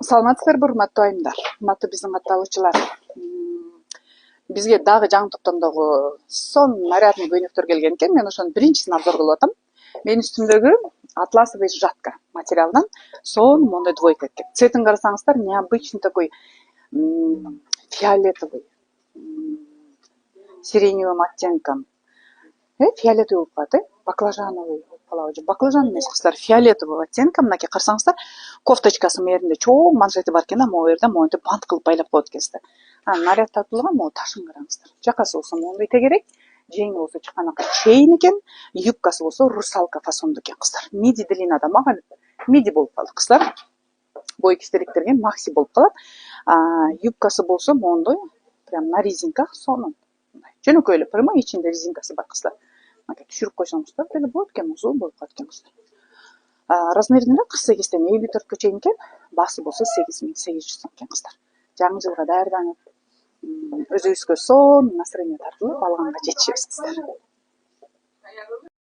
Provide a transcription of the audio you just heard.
Саламатсыздарбы, урматтуу айымдар, урматтуу биздин катталуучулар. Бизге дагы жаңы топтомдогу сонун нарядный көйнөктөр келген экен. Мен ошонун биринчисин обзор кылып атам. Менин үстүмдөгү атласовый жатка материалынан сонун моундай двойка экен. Цветин карасаңыздар, необычный такой фиолетовый, сиреневым оттенком. Фиолетовый болуп калат, баклажановый болуп калабы же? Баклажан эмес кыздар, фиолетовый оттенком. Мынакей карасаңыздар, кофточкасы меринде чоң манжети бар экен, могу жерде монтип бант кылып байлап коет экенсиздер. Наряд тартуулган могу ташын караңыздар. Жакасы болсо моундай тегерек, жеңи болсо чыкканака чейин экен, юбкасы болсо русалка фасондо экен кыздар. Миди длинада, мага миди болуп калды кыздар. Бой кистеликтерге макси болуп калат. Юбкасы болсо моундай, прям на резинках сонун. Жөнөкөй эле прямой, ичинде резинкасы бар кыздар. Түшүрүп койсоңуздар деле болот экен, узун болуп калат экен кыздар. Размеринде 48ден 54кө чейин экен. Баасы болсо 8800 сом экен кыздар. Жаңы жылга даярданып, өзүбүзгө сонун настроение тартылып алганга жетишебиз кыздар.